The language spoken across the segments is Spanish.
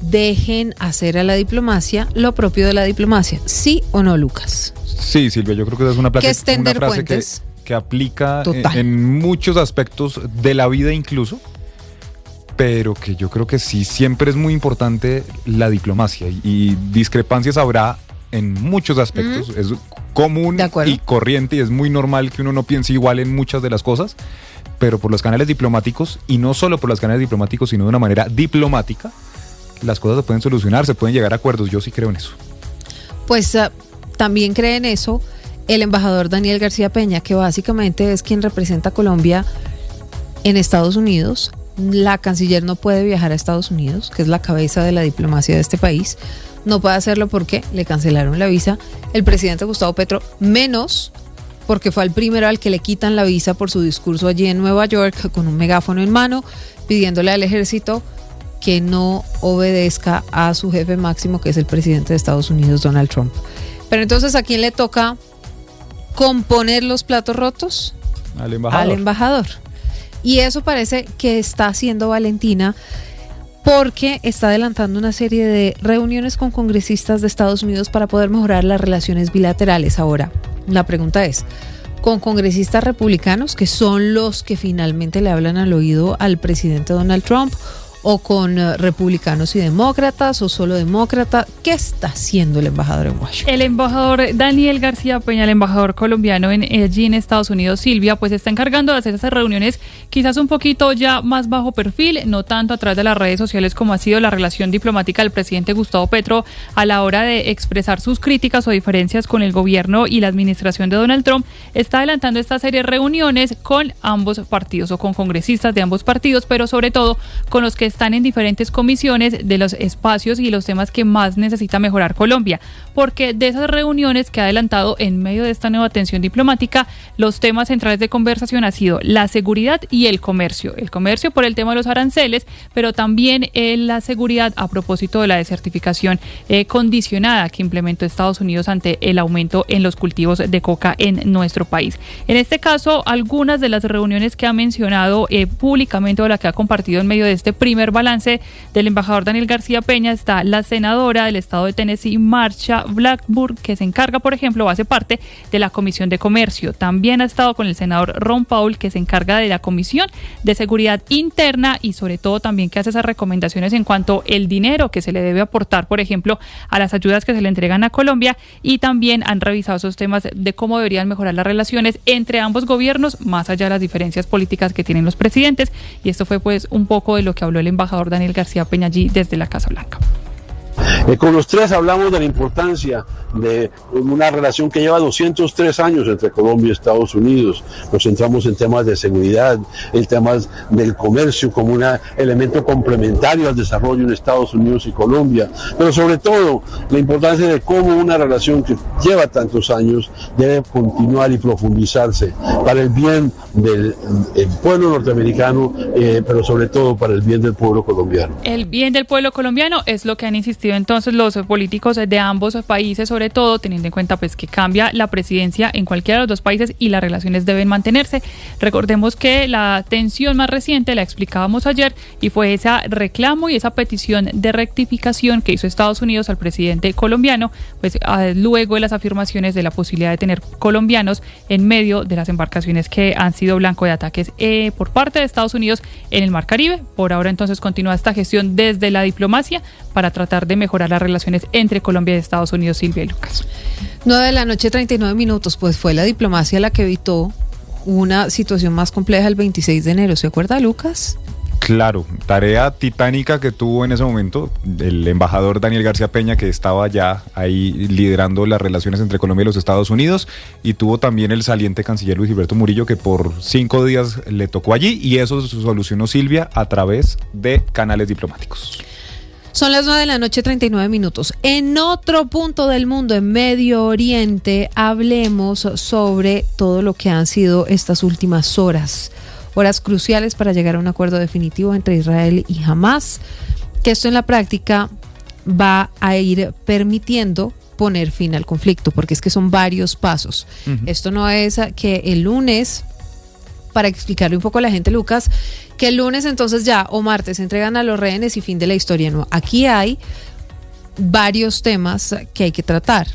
dejen hacer a la diplomacia lo propio de la diplomacia. ¿Sí o no, Lucas? Sí, Silvia, yo creo que esa es una frase que aplica en muchos aspectos de la vida incluso, pero que yo creo que sí, siempre es muy importante la diplomacia y discrepancias habrá en muchos aspectos. Es común y corriente y es muy normal que uno no piense igual en muchas de las cosas, pero por los canales diplomáticos, y no solo por los canales diplomáticos, sino de una manera diplomática, las cosas se pueden solucionar, se pueden llegar a acuerdos. Yo sí creo en eso. Pues también cree en eso el embajador Daniel García Peña, que básicamente es quien representa a Colombia en Estados Unidos. La canciller no puede viajar a Estados Unidos, que es la cabeza de la diplomacia de este país. No puede hacerlo porque le cancelaron la visa el presidente Gustavo Petro, menos porque fue el primero al que le quitan la visa por su discurso allí en Nueva York con un megáfono en mano, pidiéndole al ejército que no obedezca a su jefe máximo, que es el presidente de Estados Unidos, Donald Trump. Pero entonces, ¿a quién le toca componer los platos rotos? Al embajador. Y eso parece que está haciendo Valentina, porque está adelantando una serie de reuniones con congresistas de Estados Unidos para poder mejorar las relaciones bilaterales. Ahora, la pregunta es, ¿con congresistas republicanos, que son los que finalmente le hablan al oído al presidente Donald Trump, o con republicanos y demócratas, o solo demócrata? ¿Qué está haciendo el embajador en Washington? El embajador Daniel García Peña, el embajador colombiano allí en Estados Unidos, Silvia, pues está encargando de hacer esas reuniones quizás un poquito ya más bajo perfil, no tanto a través de las redes sociales como ha sido la relación diplomática del presidente Gustavo Petro a la hora de expresar sus críticas o diferencias con el gobierno y la administración de Donald Trump. Está adelantando esta serie de reuniones con ambos partidos o con congresistas de ambos partidos, pero sobre todo con los que están en diferentes comisiones de los espacios y los temas que más necesita mejorar Colombia, porque de esas reuniones que ha adelantado en medio de esta nueva tensión diplomática, los temas centrales de conversación ha sido la seguridad y el comercio por el tema de los aranceles, pero también la seguridad a propósito de la desertificación condicionada que implementó Estados Unidos ante el aumento en los cultivos de coca en nuestro país. En este caso, algunas de las reuniones que ha mencionado públicamente o la que ha compartido en medio de este primer balance del embajador Daniel García Peña está la senadora del estado de Tennessee, Marsha Blackburn, que se encarga, por ejemplo, hace parte de la Comisión de Comercio. También ha estado con el senador Ron Paul, que se encarga de la Comisión de Seguridad Interna y sobre todo también que hace esas recomendaciones en cuanto al dinero que se le debe aportar, por ejemplo, a las ayudas que se le entregan a Colombia, y también han revisado esos temas de cómo deberían mejorar las relaciones entre ambos gobiernos, más allá de las diferencias políticas que tienen los presidentes, y esto fue pues un poco de lo que habló el embajador Daniel García Peña allí desde la Casa Blanca. Con los tres hablamos de la importancia de una relación que lleva 203 años entre Colombia y Estados Unidos. Nos centramos en temas de seguridad, en temas del comercio como un elemento complementario al desarrollo en Estados Unidos y Colombia, pero sobre todo la importancia de cómo una relación que lleva tantos años debe continuar y profundizarse para el bien del pueblo norteamericano, pero sobre todo para el bien del pueblo colombiano. El bien del pueblo colombiano es lo que han insistido entonces los políticos de ambos países, sobre todo teniendo en cuenta pues que cambia la presidencia en cualquiera de los dos países y las relaciones deben mantenerse. Recordemos que la tensión más reciente la explicábamos ayer y fue ese reclamo y esa petición de rectificación que hizo Estados Unidos al presidente colombiano, pues luego de las afirmaciones de la posibilidad de tener colombianos en medio de las embarcaciones que han sido blanco de ataques por parte de Estados Unidos en el Mar Caribe. Por ahora entonces continúa esta gestión desde la diplomacia para tratar de mejorar las relaciones entre Colombia y Estados Unidos. Silvia y Lucas. 9:39 p.m, pues fue la diplomacia la que evitó una situación más compleja el 26 de enero, ¿se acuerda, Lucas? Claro, tarea titánica que tuvo en ese momento el embajador Daniel García Peña, que estaba ya ahí liderando las relaciones entre Colombia y los Estados Unidos, y tuvo también el saliente canciller Luis Gilberto Murillo, que por 5 días le tocó allí, y eso se solucionó, Silvia, a través de canales diplomáticos. Son las 9:39 p.m. En otro punto del mundo, en Medio Oriente, hablemos sobre todo lo que han sido estas últimas horas cruciales para llegar a un acuerdo definitivo entre Israel y Hamás, que esto en la práctica va a ir permitiendo poner fin al conflicto, porque es que son varios pasos. Esto no es que el lunes para explicarle un poco a la gente, Lucas, que el lunes entonces ya o martes entregan a los rehenes y fin de la historia. No, aquí hay varios temas que hay que tratar.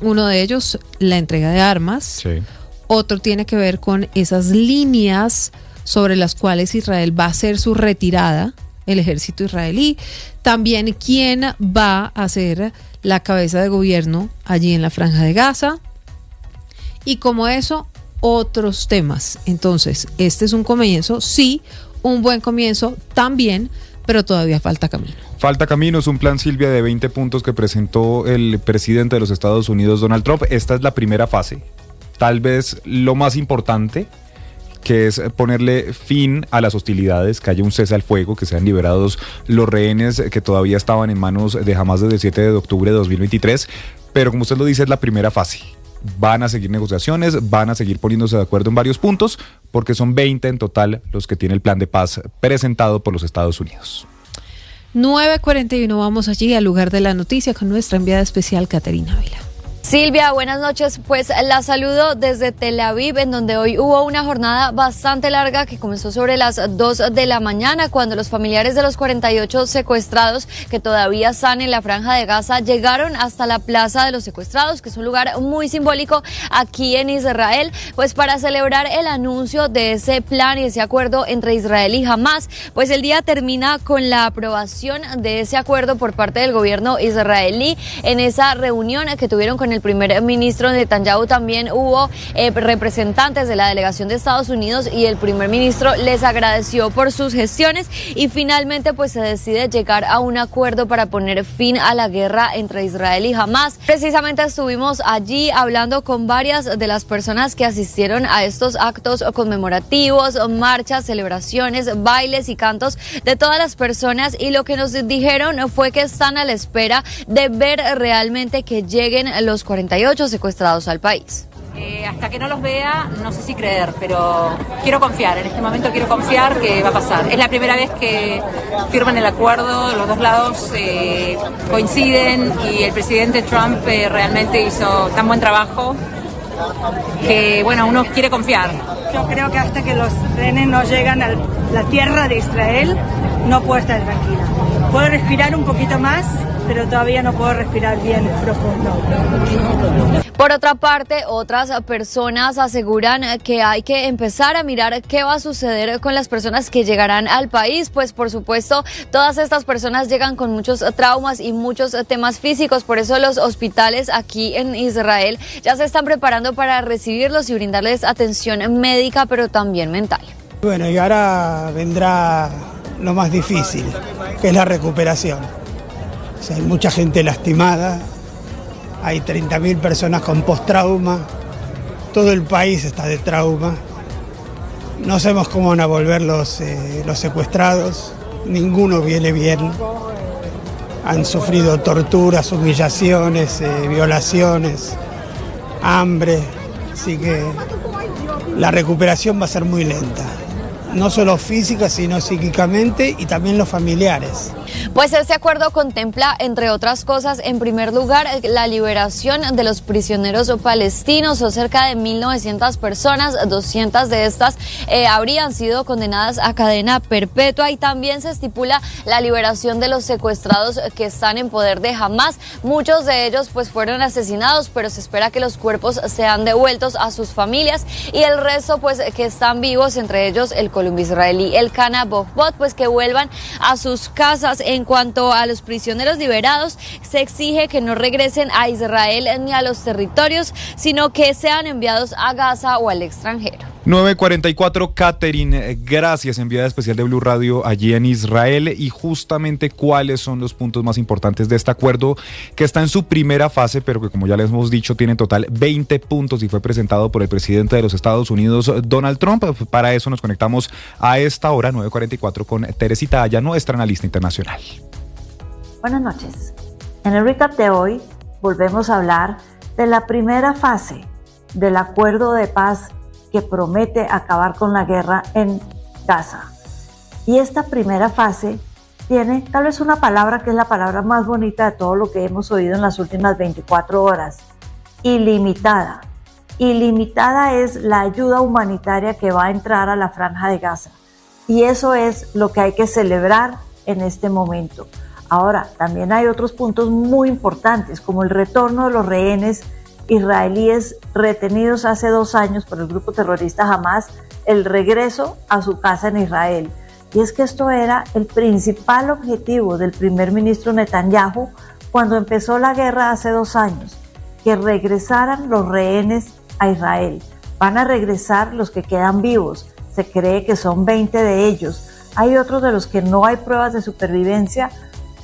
Uno de ellos, la entrega de armas. Sí. Otro tiene que ver con esas líneas sobre las cuales Israel va a hacer su retirada, el ejército israelí. También quién va a ser la cabeza de gobierno allí en la Franja de Gaza. Y como eso, otros temas. Entonces, este es un comienzo, sí, un buen comienzo también, pero todavía falta camino. Falta camino, es un plan, Silvia, de 20 puntos que presentó el presidente de los Estados Unidos, Donald Trump. Esta es la primera fase, tal vez lo más importante, que es ponerle fin a las hostilidades, que haya un cese al fuego, que sean liberados los rehenes que todavía estaban en manos de Hamás desde el 7 de octubre de 2023. Pero como usted lo dice, es la primera fase. Van a seguir negociaciones, van a seguir poniéndose de acuerdo en varios puntos, porque son 20 en total los que tiene el plan de paz presentado por los Estados Unidos. 9:41, vamos allí al lugar de la noticia con nuestra enviada especial, Caterina Ávila. Silvia, buenas noches. Pues la saludo desde Tel Aviv, en donde hoy hubo una jornada bastante larga que comenzó sobre las 2 de la mañana, cuando los familiares de los 48 secuestrados que todavía están en la Franja de Gaza llegaron hasta la Plaza de los Secuestrados, que es un lugar muy simbólico aquí en Israel, pues para celebrar el anuncio de ese plan y ese acuerdo entre Israel y Hamás. Pues el día termina con la aprobación de ese acuerdo por parte del gobierno israelí. En esa reunión que tuvieron con el primer ministro Netanyahu también hubo representantes de la delegación de Estados Unidos, y el primer ministro les agradeció por sus gestiones, y finalmente pues se decide llegar a un acuerdo para poner fin a la guerra entre Israel y Hamás. Precisamente estuvimos allí hablando con varias de las personas que asistieron a estos actos conmemorativos, marchas, celebraciones, bailes y cantos de todas las personas, y lo que nos dijeron fue que están a la espera de ver realmente que lleguen los 48 secuestrados al país. Hasta que no los vea, no sé si creer, pero quiero confiar. En este momento quiero confiar que va a pasar. Es la primera vez que firman el acuerdo, los dos lados coinciden, y el presidente Trump realmente hizo tan buen trabajo que, bueno, uno quiere confiar. Yo creo que hasta que los rehenes no llegan a la tierra de Israel, no puedo estar tranquila. Puedo respirar un poquito más, pero todavía no puedo respirar bien profundo. Por otra parte, otras personas aseguran que hay que empezar a mirar qué va a suceder con las personas que llegarán al país, pues por supuesto todas estas personas llegan con muchos traumas y muchos temas físicos. Por eso los hospitales aquí en Israel ya se están preparando para recibirlos y brindarles atención médica, pero también mental. Bueno, y ahora vendrá lo más difícil, que es la recuperación. O sea, hay mucha gente lastimada, hay 30.000 personas con post-trauma, todo el país está de trauma. No sabemos cómo van a volver los secuestrados, ninguno viene bien. Han sufrido torturas, humillaciones, violaciones, hambre, así que la recuperación va a ser muy lenta. No solo física, sino psíquicamente, y también los familiares. Pues este acuerdo contempla, entre otras cosas, en primer lugar, la liberación de los prisioneros palestinos. Son cerca de 1.900 personas, 200 de estas habrían sido condenadas a cadena perpetua, y también se estipula la liberación de los secuestrados que están en poder de Hamás. Muchos de ellos pues fueron asesinados, pero se espera que los cuerpos sean devueltos a sus familias, y el resto pues que están vivos, entre ellos el colombo israelí Elkana Bojbot, pues que vuelvan a sus casas. En cuanto a los prisioneros liberados, se exige que no regresen a Israel ni a los territorios, sino que sean enviados a Gaza o al extranjero. 9:44, Catherine, gracias, enviada especial de Blue Radio allí en Israel. Y justamente, ¿cuáles son los puntos más importantes de este acuerdo que está en su primera fase, pero que, como ya les hemos dicho, tiene en total 20 puntos y fue presentado por el presidente de los Estados Unidos, Donald Trump? Para eso nos conectamos a esta hora, 9:44, con Teresita Aya, nuestra analista internacional. Buenas noches. En el recap de hoy volvemos a hablar de la primera fase del acuerdo de paz que promete acabar con la guerra en Gaza. Y esta primera fase tiene tal vez una palabra que es la palabra más bonita de todo lo que hemos oído en las últimas 24 horas: ilimitada. ilimitada es la ayuda humanitaria que va a entrar a la Franja de Gaza. Y eso es lo que hay que celebrar en este momento. Ahora, también hay otros puntos muy importantes, como el retorno de los rehenes israelíes retenidos hace 2 años por el grupo terrorista Hamas, el regreso a su casa en Israel. Y es que esto era el principal objetivo del primer ministro Netanyahu cuando empezó la guerra hace 2 años, que regresaran los rehenes a Israel. Van a regresar los que quedan vivos, se cree que son 20 de ellos. Hay otros de los que no hay pruebas de supervivencia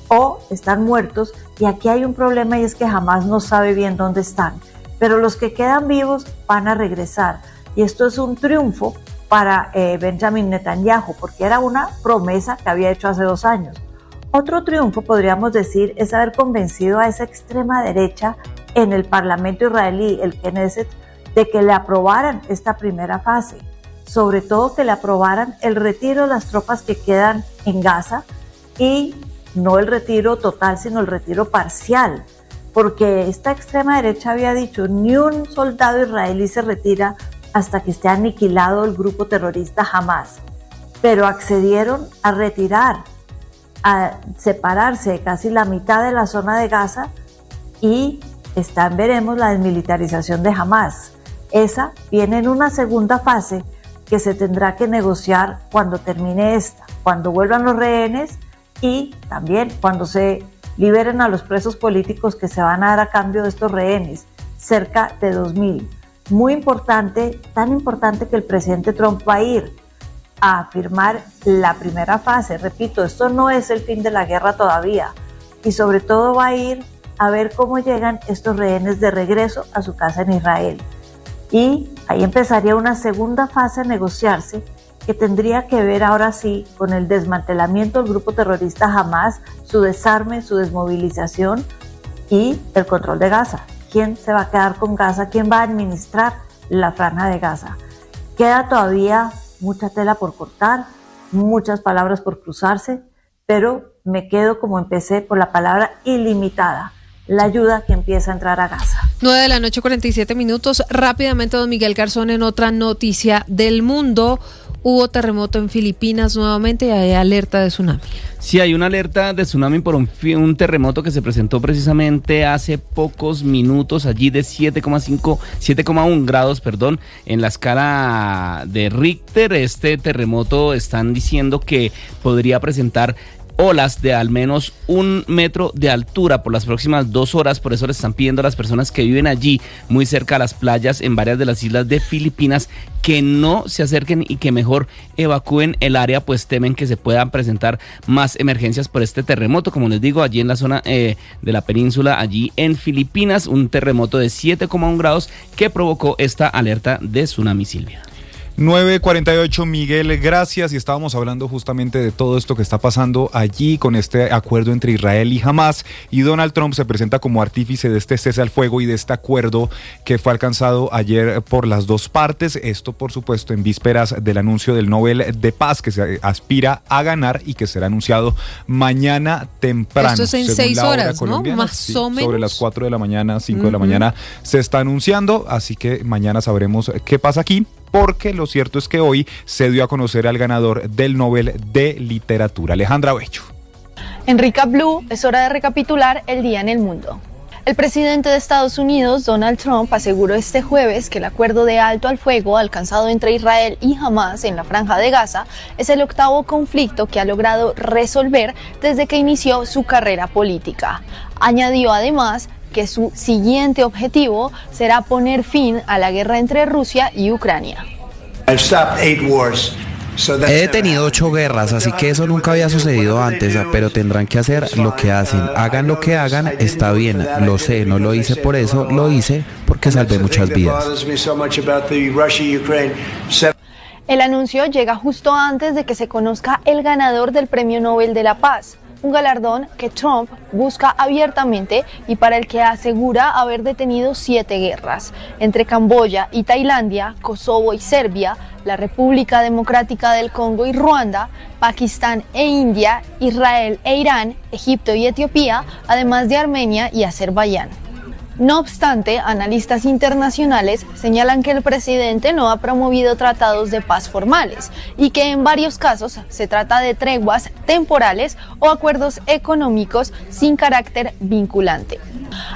o están muertos, y aquí hay un problema, y es que Hamas no sabe bien dónde están, pero los que quedan vivos van a regresar, y esto es un triunfo para Benjamin Netanyahu, porque era una promesa que había hecho hace 2 años. Otro triunfo, podríamos decir, es haber convencido a esa extrema derecha en el Parlamento israelí, el Knesset, de que le aprobaran esta primera fase, sobre todo que le aprobaran el retiro de las tropas que quedan en Gaza, y no el retiro total, sino el retiro parcial, porque esta extrema derecha había dicho ni un soldado israelí se retira hasta que esté aniquilado el grupo terrorista Hamas, pero accedieron a retirar, a separarse de casi la mitad de la zona de Gaza, y veremos la desmilitarización de Hamas. Esa viene en una segunda fase que se tendrá que negociar cuando termine esta, cuando vuelvan los rehenes y también cuando se liberen a los presos políticos que se van a dar a cambio de estos rehenes, cerca de 2.000. Muy importante, tan importante que el presidente Trump va a ir a firmar la primera fase. Repito, esto no es el fin de la guerra todavía, y sobre todo va a ir a ver cómo llegan estos rehenes de regreso a su casa en Israel. Y ahí empezaría una segunda fase a negociarse, que tendría que ver ahora sí con el desmantelamiento del grupo terrorista Hamas, su desarme, su desmovilización y el control de Gaza. ¿Quién se va a quedar con Gaza? ¿Quién va a administrar la Franja de Gaza? Queda todavía mucha tela por cortar, muchas palabras por cruzarse, pero me quedo como empecé por la palabra ilimitada, la ayuda que empieza a entrar a Gaza. 9:47 a.m. Rápidamente, don Miguel Garzón, en otra noticia del mundo. Hubo terremoto en Filipinas nuevamente y hay alerta de tsunami. Sí, hay una alerta de tsunami por un terremoto que se presentó precisamente hace pocos minutos allí de 7,1 grados, en la escala de Richter. Este terremoto están diciendo que podría presentar olas de al menos 1 metro de altura por las próximas 2 horas, por eso le están pidiendo a las personas que viven allí, muy cerca a las playas en varias de las islas de Filipinas, que no se acerquen y que mejor evacúen el área, pues temen que se puedan presentar más emergencias por este terremoto, como les digo, allí en la zona de la península, allí en Filipinas, un terremoto de 7,1 grados que provocó esta alerta de tsunami, Silvia. 9:48, Miguel, gracias. Y estábamos hablando justamente de todo esto que está pasando allí con este acuerdo entre Israel y Hamas, y Donald Trump se presenta como artífice de este cese al fuego y de este acuerdo que fue alcanzado ayer por las dos partes. Esto, por supuesto, en vísperas del anuncio del Nobel de Paz que se aspira a ganar y que será anunciado mañana temprano. Esto es en 6 horas, ¿no? Más o menos. Sobre las 4 de la mañana, 5 de la mañana se está anunciando, así que mañana sabremos qué pasa aquí, porque lo cierto es que hoy se dio a conocer al ganador del Nobel de Literatura, Alejandra Bello. En Recap Blue es hora de recapitular el día en el mundo. El presidente de Estados Unidos, Donald Trump, aseguró este jueves que el acuerdo de alto al fuego alcanzado entre Israel y Hamas en la Franja de Gaza es el 8º conflicto que ha logrado resolver desde que inició su carrera política. Añadió además que su siguiente objetivo será poner fin a la guerra entre Rusia y Ucrania. He detenido 8 guerras, así que eso nunca había sucedido antes, pero tendrán que hacer lo que hacen. Hagan lo que hagan, está bien, lo sé, no lo hice por eso, lo hice porque salvé muchas vidas. El anuncio llega justo antes de que se conozca el ganador del Premio Nobel de la Paz, un galardón que Trump busca abiertamente y para el que asegura haber detenido 7 guerras, entre Camboya y Tailandia, Kosovo y Serbia, la República Democrática del Congo y Ruanda, Pakistán e India, Israel e Irán, Egipto y Etiopía, además de Armenia y Azerbaiyán. No obstante, analistas internacionales señalan que el presidente no ha promovido tratados de paz formales y que en varios casos se trata de treguas temporales o acuerdos económicos sin carácter vinculante.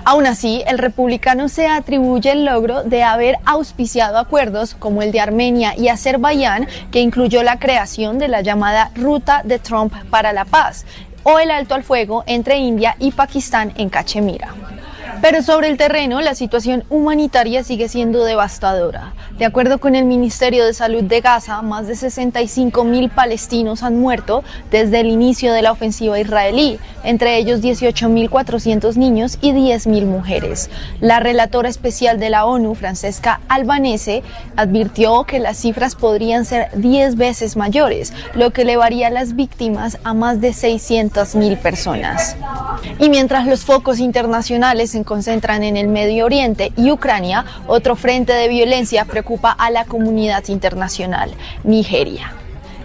Aún así, el republicano se atribuye el logro de haber auspiciado acuerdos como el de Armenia y Azerbaiyán, que incluyó la creación de la llamada Ruta de Trump para la Paz, o el alto al fuego entre India y Pakistán en Cachemira. Pero sobre el terreno, la situación humanitaria sigue siendo devastadora. De acuerdo con el Ministerio de Salud de Gaza, más de 65.000 palestinos han muerto desde el inicio de la ofensiva israelí, entre ellos 18.400 niños y 10.000 mujeres. La relatora especial de la ONU, Francesca Albanese, advirtió que las cifras podrían ser 10 veces mayores, lo que elevaría las víctimas a más de 600.000 personas. Y mientras los focos internacionales se concentran en el Medio Oriente y Ucrania, otro frente de violencia preocupa a la comunidad internacional: Nigeria.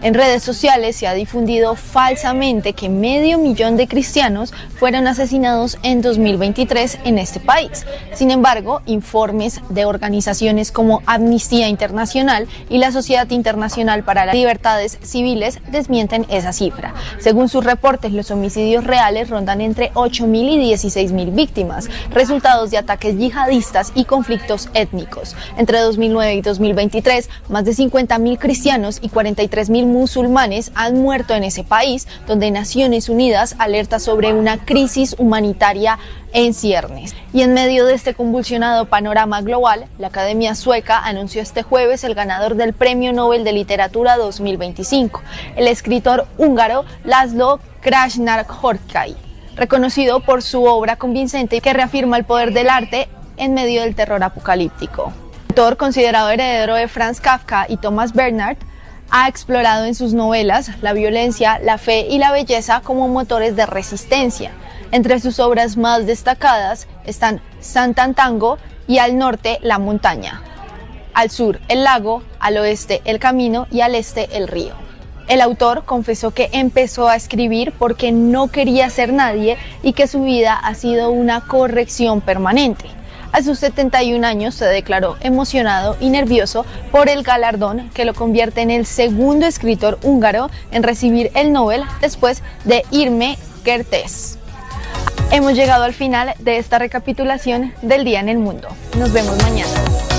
En redes sociales se ha difundido falsamente que 500.000 de cristianos fueron asesinados en 2023 en este país. Sin embargo, informes de organizaciones como Amnistía Internacional y la Sociedad Internacional para las Libertades Civiles desmienten esa cifra. Según sus reportes, los homicidios reales rondan entre 8.000 y 16.000 víctimas, resultados de ataques yihadistas y conflictos étnicos. Entre 2009 y 2023, más de 50.000 cristianos y 43.000 musulmanes han muerto en ese país, donde Naciones Unidas alerta sobre una crisis humanitaria en ciernes. Y en medio de este convulsionado panorama global, la Academia Sueca anunció este jueves el ganador del Premio Nobel de Literatura 2025, el escritor húngaro László Krasznahorkai, reconocido por su obra convincente que reafirma el poder del arte en medio del terror apocalíptico. El autor, considerado heredero de Franz Kafka y Thomas Bernhard, ha explorado en sus novelas la violencia, la fe y la belleza como motores de resistencia. Entre sus obras más destacadas están Santantango y Al norte, la montaña, al sur, el lago, al oeste, el camino y al este, el río. El autor confesó que empezó a escribir porque no quería ser nadie y que su vida ha sido una corrección permanente. A sus 71 años se declaró emocionado y nervioso por el galardón que lo convierte en el segundo escritor húngaro en recibir el Nobel después de Irme Kertész. Hemos llegado al final de esta recapitulación del Día en el Mundo. Nos vemos mañana.